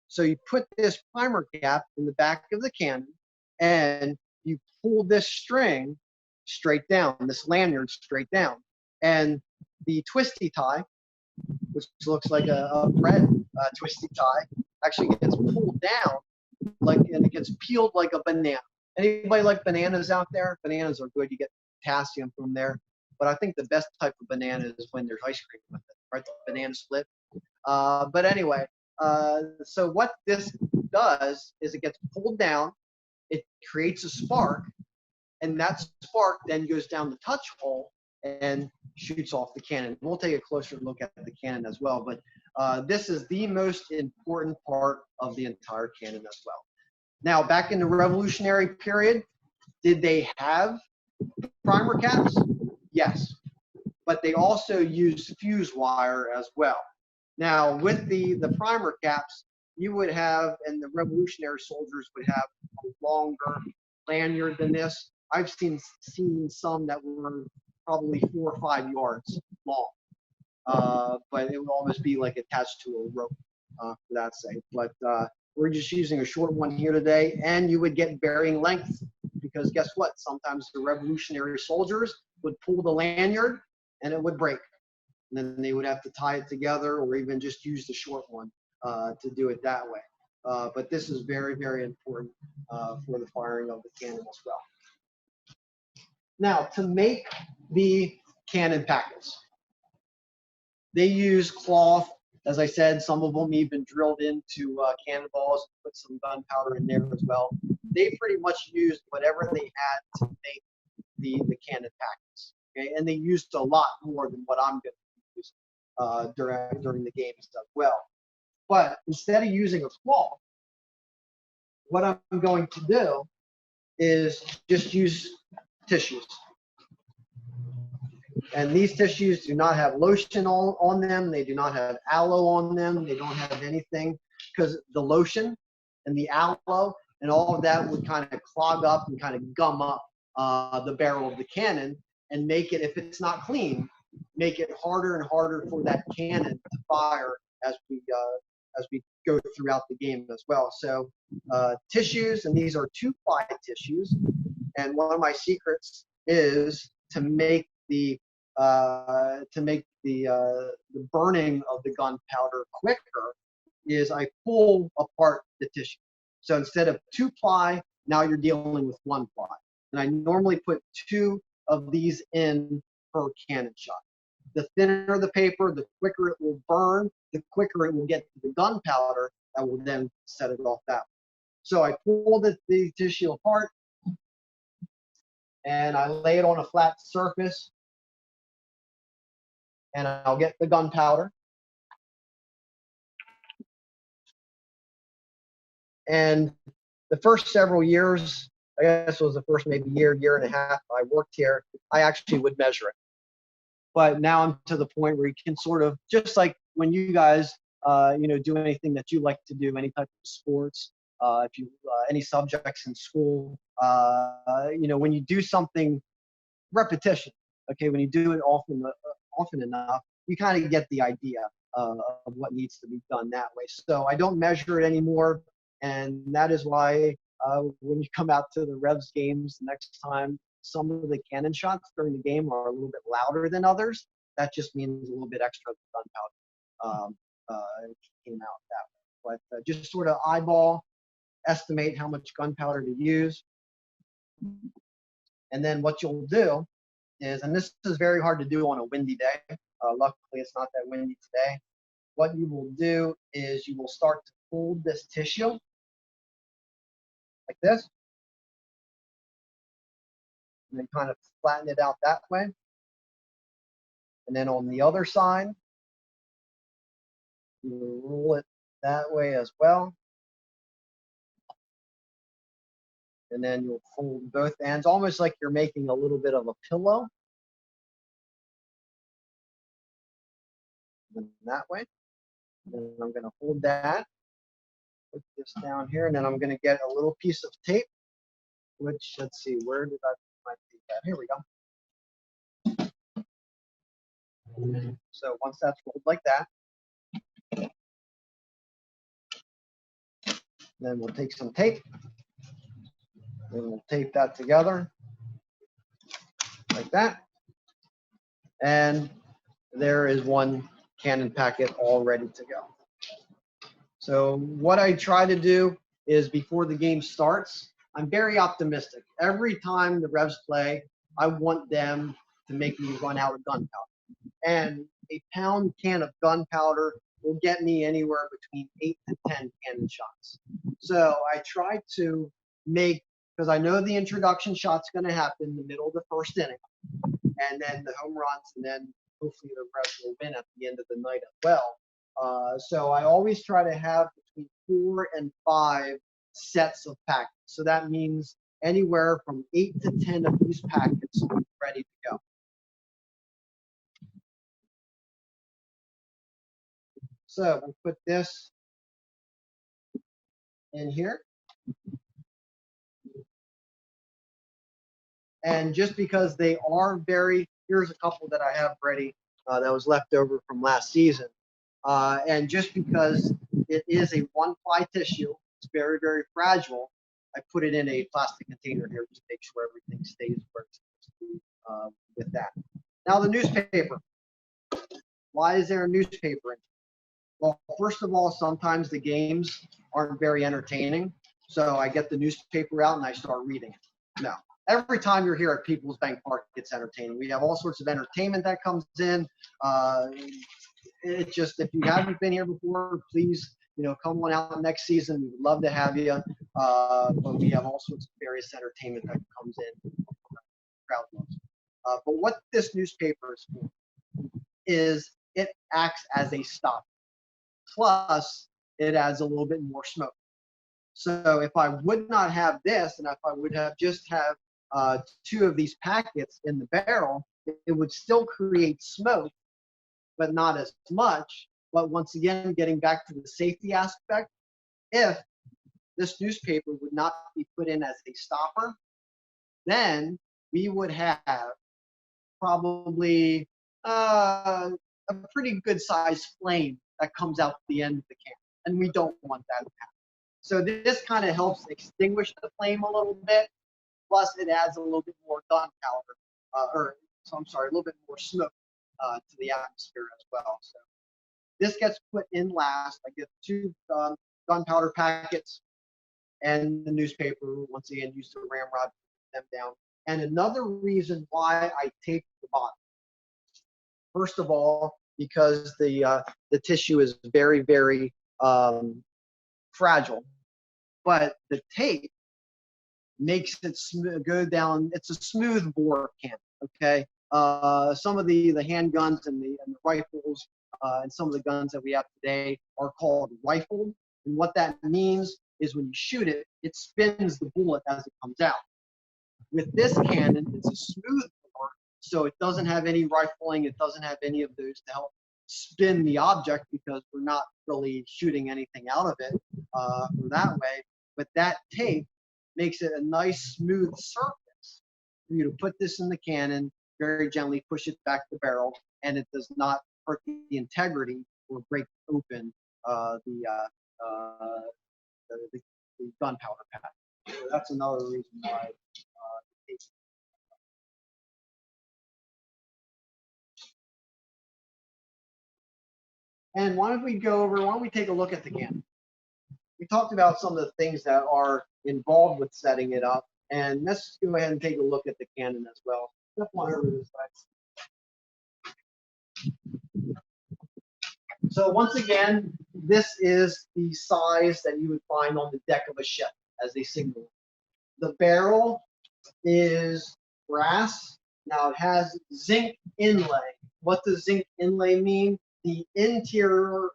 S1: So you put this primer cap in the back of the cannon, and you pull this string straight down, this lanyard straight down. And the twisty tie, which looks like a bread twisty tie, actually gets pulled down, and it gets peeled like a banana. Anybody like bananas out there? Bananas are good. You get potassium from there. But I think the best type of banana is when there's ice cream with it, right? The banana split. But anyway, so what this does is it gets pulled down, it creates a spark, and that spark then goes down the touch hole and shoots off the cannon. We'll take a closer look at the cannon as well, but this is the most important part of the entire cannon as well. Now, back in the Revolutionary period, did they have primer caps? Yes, but they also used fuse wire as well. Now, with the primer caps, you would have, and the Revolutionary soldiers would have a longer lanyard than this. I've seen some that were probably 4 or 5 yards long, but it would almost be like attached to a rope for that sake. But we're just using a short one here today, and you would get varying lengths because guess what? Sometimes the Revolutionary soldiers would pull the lanyard and it would break. And then they would have to tie it together or even just use the short one to do it that way. But this is very, very important for the firing of the cannon as well. Now, to make the cannon packets, they use cloth. As I said, some of them even drilled into cannonballs, put some gunpowder in there as well. They pretty much used whatever they had to make the cannon packets. Okay, and they used a lot more than what I'm going to use during the games as well. But instead of using a cloth, what I'm going to do is just use tissues. And these tissues do not have lotion on them. They do not have aloe on them. They don't have anything because the lotion and the aloe and all of that would kind of clog up and kind of gum up the barrel of the cannon and make it, if it's not clean, make it harder and harder for that cannon to fire as we go throughout the game as well. So tissues, and these are 2-ply tissues. And one of my secrets is to make the burning of the gunpowder quicker is I pull apart the tissue. So instead of 2-ply, now you're dealing with 1-ply. And I normally put 2 of these in per cannon shot. The thinner the paper, the quicker it will burn, the quicker it will get to the gunpowder that will then set it off that way. So I pull the tissue apart and I lay it on a flat surface and I'll get the gunpowder. And the first several years, I guess it was the first maybe year and a half I worked here, I actually would measure it. But now I'm to the point where you can sort of, just like when you guys, do anything that you like to do, any type of sports, if you any subjects in school, when you do something repetition. Okay, when you do it often enough, you kind of get the idea of what needs to be done that way. So I don't measure it anymore, and that is why when you come out to the Revs games next time, some of the cannon shots during the game are a little bit louder than others. That just means a little bit extra gunpowder came out that way. But just sort of eyeball, estimate how much gunpowder to use. And then what you'll do is, and this is very hard to do on a windy day. Luckily, it's not that windy today. What you will do is you will start to fold this tissue like this, and then kind of flatten it out that way. And then on the other side, you will roll it that way as well. And then you'll fold both ends, almost like you're making a little bit of a pillow. And that way. And then I'm going to hold that, put this down here, and then I'm going to get a little piece of tape, which, let's see, where did I put my tape at? Here we go. So once that's rolled like that, then we'll take some tape, and we'll tape that together like that. And there is one cannon packet all ready to go. So what I try to do is before the game starts, I'm very optimistic. Every time the Revs play, I want them to make me run out of gunpowder. And a pound can of gunpowder will get me anywhere between 8 to 10 cannon shots. So I try to make, because I know the introduction shot's going to happen in the middle of the first inning, and then the home runs, and then hopefully the Revs will win at the end of the night as well. So I always try to have between 4 and 5 sets of packets. So that means anywhere from 8 to 10 of these packets ready to go. So we'll put this in here. And just because they are very, here's a couple that I have ready that was left over from last season. And just because it is a one-ply tissue, it's very, very fragile, I put it in a plastic container here just to make sure everything stays where it's supposed to with that. Now the newspaper. Why is there a newspaper in? Well, first of all, sometimes the games aren't very entertaining. So I get the newspaper out and I start reading it. No. Every time you're here at People's Bank Park, it's entertaining. We have all sorts of entertainment that comes in. It's just, if you haven't been here before, please, come on out next season. We would love to have you. But we have all sorts of various entertainment that comes in. Crowd loves. But what this newspaper is for is it acts as a stop. Plus, it adds a little bit more smoke. So if I would not have this, and if I would have just have 2 of these packets in the barrel, it would still create smoke, but not as much. But once again, getting back to the safety aspect, if this newspaper would not be put in as a stopper, then we would have probably a pretty good sized flame that comes out the end of the can. And we don't want that to happen. So this kind of helps extinguish the flame a little bit. Plus, it adds a little bit more gunpowder, a little bit more smoke to the atmosphere as well. So this gets put in last. I get 2 gunpowder packets and the newspaper. Once again, use the ramrod to put them down. And another reason why I tape the bottom. First of all, because the tissue is very, very fragile, but the tape makes it go down. It's a smooth bore can. Okay. Some of the handguns and the rifles and some of the guns that we have today are called rifled. And what that means is when you shoot it, it spins the bullet as it comes out. With this cannon, it's a smooth bore, so it doesn't have any rifling. It doesn't have any of those to help spin the object because we're not really shooting anything out of it that way. But that tape makes it a nice smooth surface for you to put this in the cannon, very gently push it back the barrel, and it does not hurt the integrity or break open the gunpowder pad. So that's another reason why. And why don't we take a look at the cannon? We talked about some of the things that are involved with setting it up, and let's go ahead and take a look at the cannon as well. Step one over this side. So once again, this is the size that you would find on the deck of a ship as they signal. The barrel is brass. Now it has zinc inlay. What does zinc inlay mean? The interior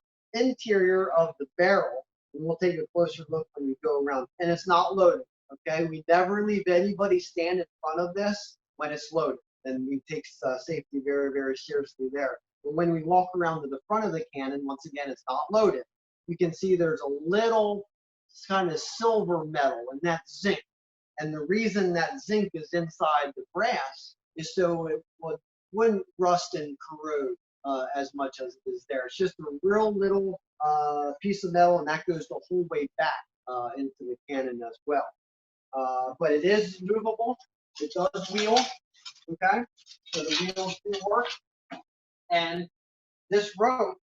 S1: of the barrel, and we'll take a closer look when we go around, and it's not loaded, okay? We never leave anybody stand in front of this when it's loaded, and we take safety very, very seriously there. But when we walk around to the front of the cannon, once again, it's not loaded. You can see there's a little kind of silver metal, and that's zinc. And the reason that zinc is inside the brass is so it wouldn't rust and corrode as much as it is there. It's just a real little piece of metal, and that goes the whole way back into the cannon as well. But it is movable. It does wheel, okay? So the wheels do work. And this rope,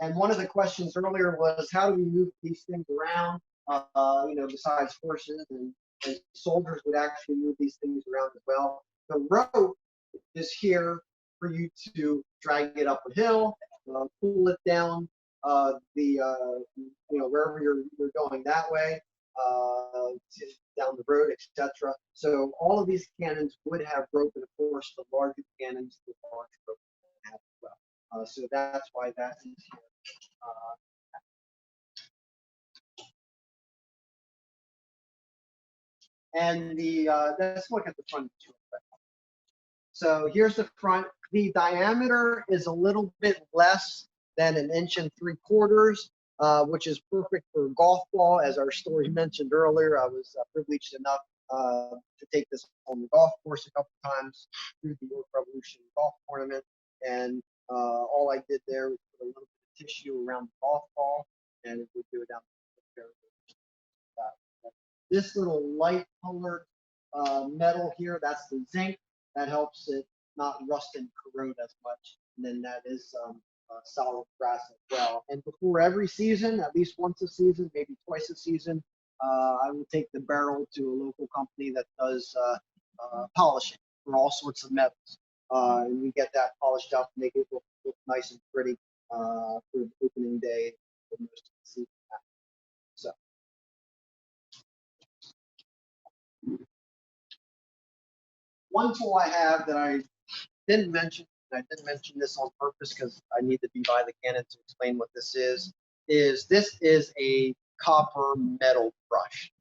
S1: and one of the questions earlier was, how do we move these things around? Besides horses and soldiers would actually move these things around as well. The rope is here for you to drag it up a hill, pull it down wherever you're going that way, down the road, etc. So all of these cannons would have rope, and of course the larger cannons, the large rope have as well. So that's why that is here. And let's look at the front. So here's the front. The diameter is a little bit less than 1 3/4 inches, which is perfect for golf ball. As our story mentioned earlier, I was privileged enough to take this on the golf course a couple times through the York Revolution golf tournament. And all I did there was put a little bit of tissue around the golf ball, and it would go down the fairway. This little light colored metal here, that's the zinc. That helps it not rust and corrode as much. And then that is solid brass as well. And before every season, at least once a season, maybe twice a season, I will take the barrel to a local company that does polishing for all sorts of metals. And we get that polished up, make it look nice and pretty for the opening day for most of the season. So. One tool I have that I didn't mention, and I didn't mention this on purpose because I need to be by the cannon to explain what this is a copper metal brush.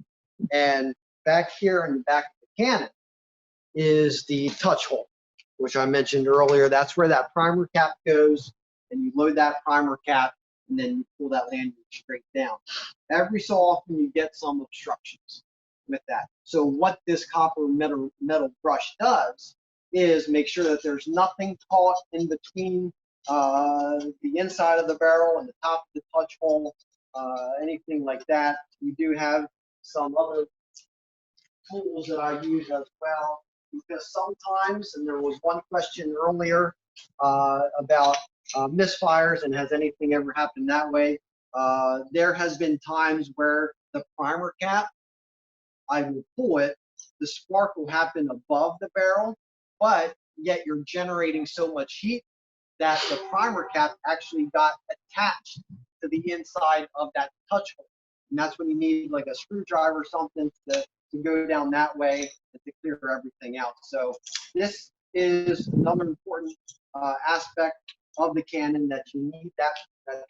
S1: And back here in the back of the cannon is the touch hole, which I mentioned earlier. That's where that primer cap goes, and you load that primer cap, and then you pull that lanyard straight down. Every so often you get some obstructions with that. So what this copper metal brush does is make sure that there's nothing caught in between the inside of the barrel and the top of the touch hole, anything like that. We do have some other tools that I use as well, because sometimes, and there was one question earlier about misfires and has anything ever happened that way. There has been times where the primer cap, I will pull it, the spark will happen above the barrel, but yet you're generating so much heat that the primer cap actually got attached to the inside of that touch hole. And that's when you need like a screwdriver or something to go down that way and to clear everything out. So this is another important aspect of the cannon, that you need that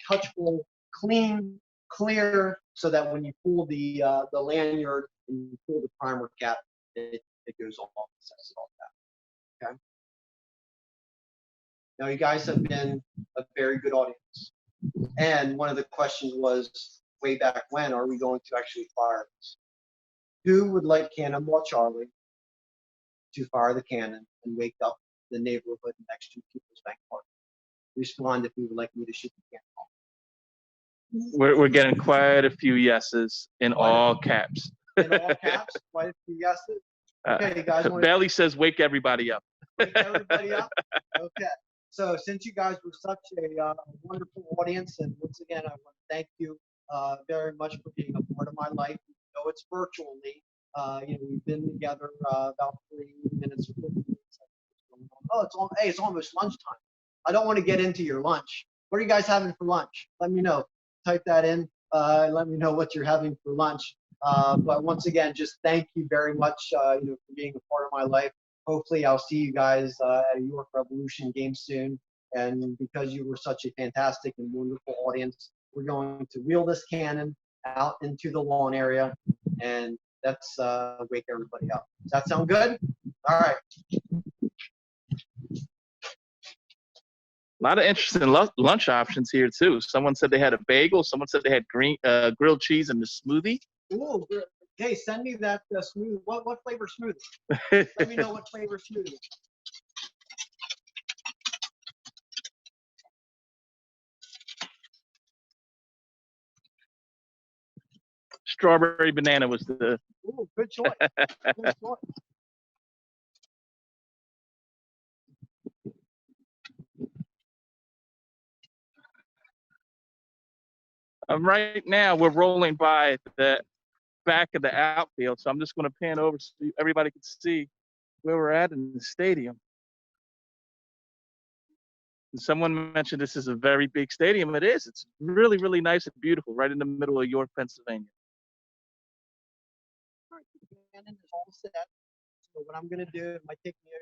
S1: touch hole clean, clear, so that when you pull the lanyard and you pull the primer cap, it goes off and sets it all that. Okay. Now you guys have been a very good audience, and one of the questions was way back when, are we going to actually fire this? Who would like Cannonball Charlie to fire the cannon and wake up the neighborhood next to People's Bank Park. Respond if you would like me to shoot the cannonball.
S2: We're getting quite a few yeses in all caps.
S1: In all caps, quite a few yeses. Okay, you guys want
S2: Bailey says, "Wake everybody up."
S1: wake everybody up? Okay. So since you guys were such a wonderful audience, and once again, I want to thank you very much for being a part of my life. Though it's virtually, we've been together about 40 minutes or 50 minutes. Oh, it's almost lunchtime. I don't want to get into your lunch. What are you guys having for lunch? Let me know. Type that in. Let me know what you're having for lunch. But once again, just thank you very much, for being a part of my life. Hopefully, I'll see you guys at a York Revolution game soon. And because you were such a fantastic and wonderful audience, we're going to wheel this cannon out into the lawn area, and let's wake everybody up. Does that sound good? All right.
S2: A lot of interesting lunch options here too. Someone said they had a bagel. Someone said they had grilled cheese and a smoothie.
S1: Ooh, hey, send me that smoothie. What flavor smoothie? Let me know what flavor smoothie.
S2: Strawberry banana was the.
S1: Ooh, good choice. Good choice.
S2: Right now, we're rolling by the back of the outfield, so I'm just going to pan over so everybody can see where we're at in the stadium. And someone mentioned this is a very big stadium. It is. It's really, really nice and beautiful, right in the middle of York, Pennsylvania.
S1: All right, the cannon is all set. So what I'm going to do, it might take me a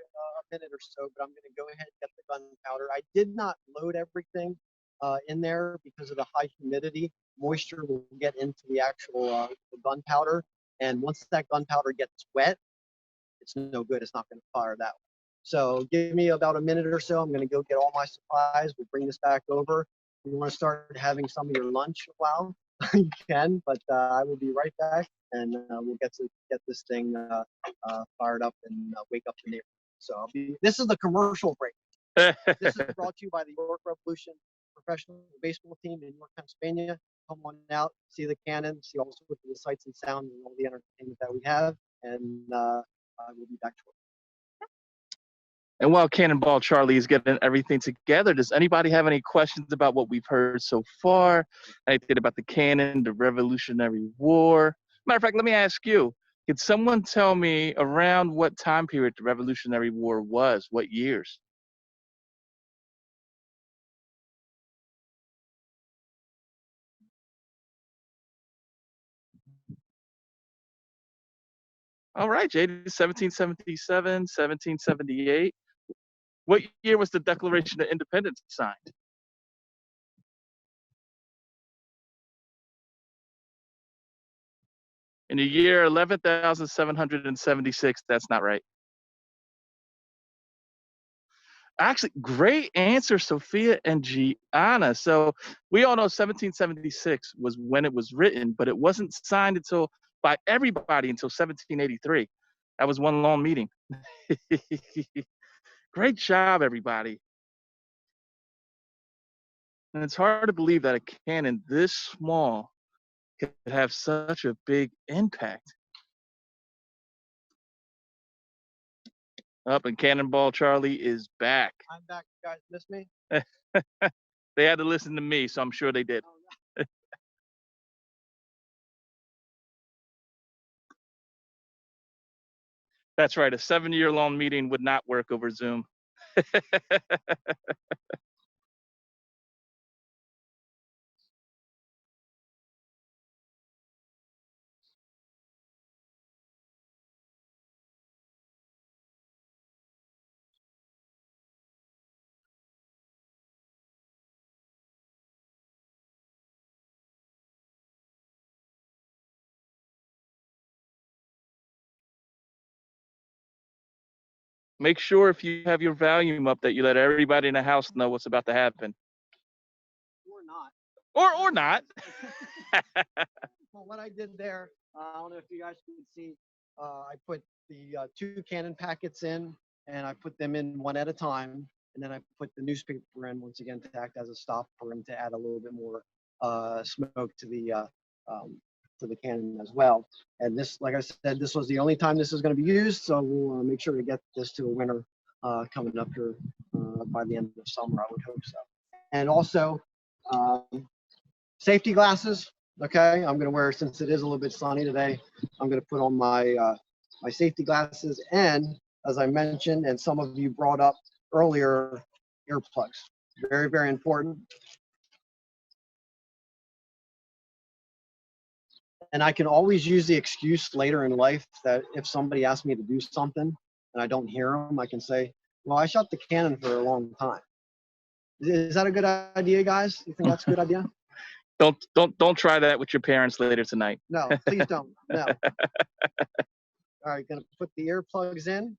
S1: minute or so, but I'm going to go ahead and get the gunpowder. I did not load everything in there because of the high humidity. Moisture will get into the actual gunpowder, and once that gunpowder gets wet, it's no good. It's not going to fire that way. So give me about a minute or so. I'm going to go get all my supplies. We'll bring this back over. If you want to start having some of your lunch a while, you can, but I will be right back, and we'll get this thing fired up and wake up the neighborhood. So this is the commercial break. This is brought to you by the York Revolution professional baseball team in York, Pennsylvania. Come on out, see the cannon, see all sorts of the sights and sounds and all the entertainment that we have, and we'll be back shortly.
S2: And while Cannonball Charlie is getting everything together, does anybody have any questions about what we've heard so far? Anything about the cannon, the Revolutionary War? Matter of fact, let me ask you, could someone tell me around what time period the Revolutionary War was? What years? All right, JD, 1777, 1778. What year was the Declaration of Independence signed? In the year 11,776. That's not right. Actually, great answer, Sophia and Gianna. So we all know 1776 was when it was written, but it wasn't signed by everybody until 1783. That was one long meeting. Great job, everybody. And it's hard to believe that a cannon this small could have such a big impact. Up and Cannonball Charlie is back.
S1: I'm back. You guys miss me?
S2: They had to listen to me, so I'm sure they did. That's right. A 7-year-long meeting would not work over Zoom. Make sure if you have your volume up that you let everybody in the house know what's about to happen.
S1: Or not.
S2: Or not.
S1: Well, what I did there, I don't know if you guys can see, I put the 2 cannon packets in, and I put them in one at a time. And then I put the newspaper in once again to act as a stopper and to add a little bit more smoke to the cannon as well. And this, like I said, this was the only time this is going to be used. So we'll make sure to get this to a winner coming up here by the end of the summer. I would hope so. And also safety glasses. Okay, I'm going to wear, since it is a little bit sunny today, I'm going to put on my my safety glasses, and as I mentioned, and some of you brought up earlier, earplugs. Very, very important. And I can always use the excuse later in life that if somebody asks me to do something and I don't hear them, I can say, well, I shot the cannon for a long time. Is that a good idea, guys? You think that's a good idea?
S2: Don't try that with your parents later tonight.
S1: No, please don't. No. All right, gonna put the earplugs in.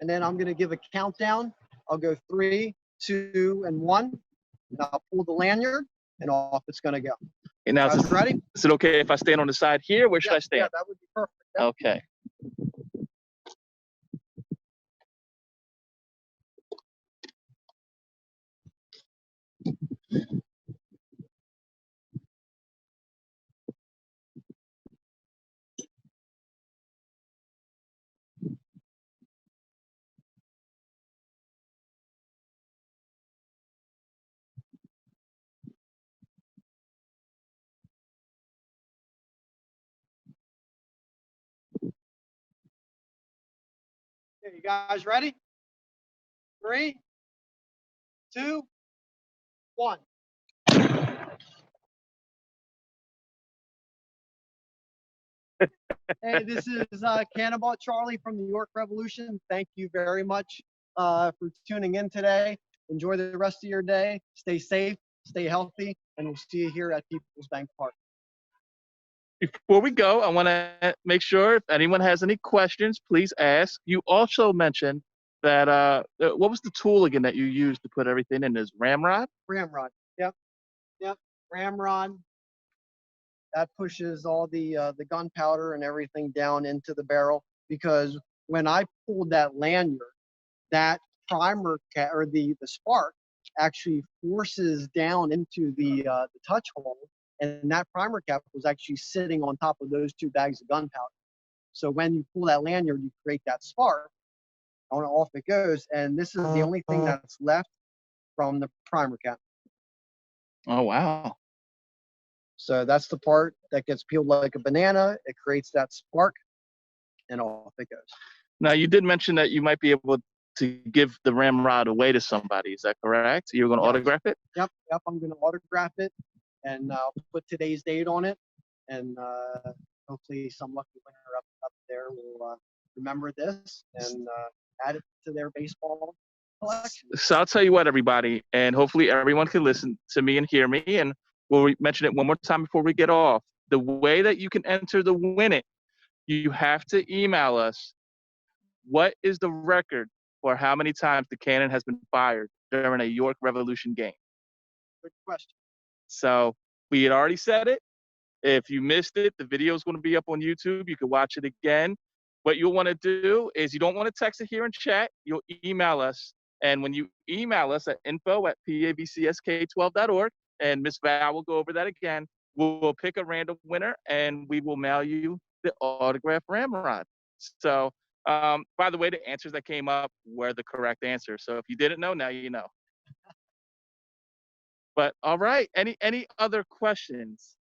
S1: And then I'm gonna give a countdown. I'll go 3, 2, and 1. And I'll pull the lanyard and off it's gonna go.
S2: And now,
S1: Guys, ready?
S2: Is it okay if I stand on the side here? Where should I stand?
S1: Yeah, that would be perfect. Yep.
S2: Okay.
S1: Okay, you guys ready? 3, 2, 1. Hey, this is Cannonball Charlie from the York Revolution. Thank you very much for tuning in today. Enjoy the rest of your day. Stay safe, stay healthy, and we'll see you here at People's Bank Park.
S2: Before we go, I want to make sure if anyone has any questions, please ask. You also mentioned that what was the tool again that you used to put everything in? Is ramrod?
S1: Ramrod. Yep. Yep. Ramrod. That pushes all the gunpowder and everything down into the barrel, because when I pulled that lanyard, that primer or the spark actually forces down into the touch hole, and that primer cap was actually sitting on top of those 2 bags of gunpowder. So when you pull that lanyard, you create that spark, on off it goes, and this is the only thing that's left from the primer cap.
S2: Oh wow!
S1: So that's the part that gets peeled like a banana. It creates that spark, and off it goes.
S2: Now you did mention that you might be able to give the ramrod away to somebody. Is that correct? You're going to autograph it?
S1: Yep. I'm going to autograph it, and I'll put today's date on it, and hopefully some lucky winner up there will remember this and add it to their baseball collection.
S2: So I'll tell you what, everybody, and hopefully everyone can listen to me and hear me, and we'll mention it one more time before we get off. The way that you can enter the win it, you have to email us. What is the record for how many times the cannon has been fired during a York Revolution game?
S1: Good question.
S2: So we had already said it. If you missed it, the video is going to be up on YouTube. You can watch it again. What you'll want to do is you don't want to text it here in chat. You'll email us. And when you email us at info@pabcsk12.org, and Miss Val will go over that again, we'll pick a random winner and we will mail you the autographed ramrod. So, by the way, the answers that came up were the correct answer. So if you didn't know, now you know. But all right, any other questions?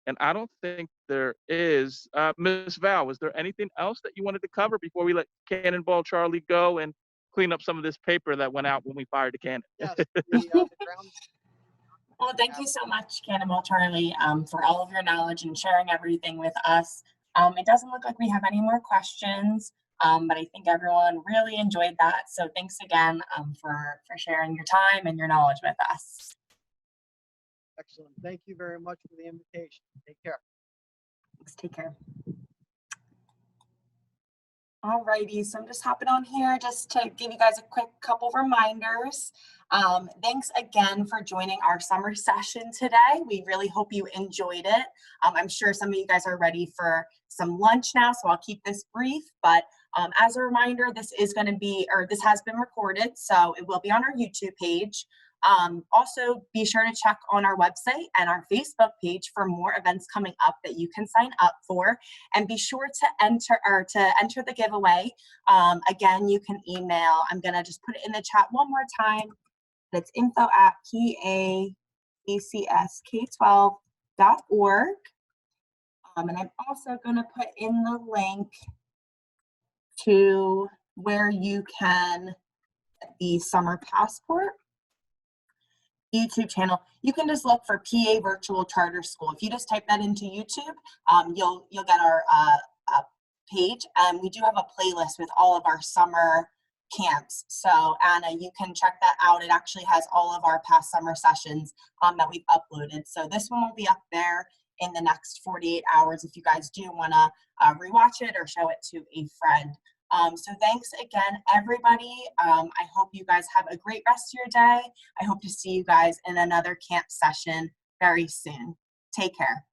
S2: And I don't think there is. Ms. Val, was there anything else that you wanted to cover before we let Cannonball Charlie go and clean up some of this paper that went out when we fired the cannon?
S1: Yes, the ground.
S3: Well, thank you so much, Cannonball Charlie, for all of your knowledge and sharing everything with us. It doesn't look like we have any more questions, but I think everyone really enjoyed that. So thanks again for sharing your time and your knowledge with us.
S1: Excellent. Thank you very much for the invitation. Take care.
S3: Thanks. Take care. Alrighty, so I'm just hopping on here just to give you guys a quick couple reminders. Thanks again for joining our summer session today. We really hope you enjoyed it. I'm sure some of you guys are ready for some lunch now, so I'll keep this brief. But as a reminder, this is going to be, or this has been recorded, so it will be on our YouTube page. Also, be sure to check on our website and our Facebook page for more events coming up that you can sign up for. And be sure to enter the giveaway. Again, you can email. I'm gonna just put it in the chat one more time. That's info@pacsk12.org. And I'm also gonna put in the link to where you can get the summer passport YouTube channel. You can just look for PA Virtual Charter School. If you just type that into YouTube, you'll get our page. And we do have a playlist with all of our summer camps. So Anna, you can check that out. It actually has all of our past summer sessions that we've uploaded. So this one will be up there in the next 48 hours if you guys do want to rewatch it or show it to a friend. So thanks again, everybody. I hope you guys have a great rest of your day. I hope to see you guys in another camp session very soon. Take care.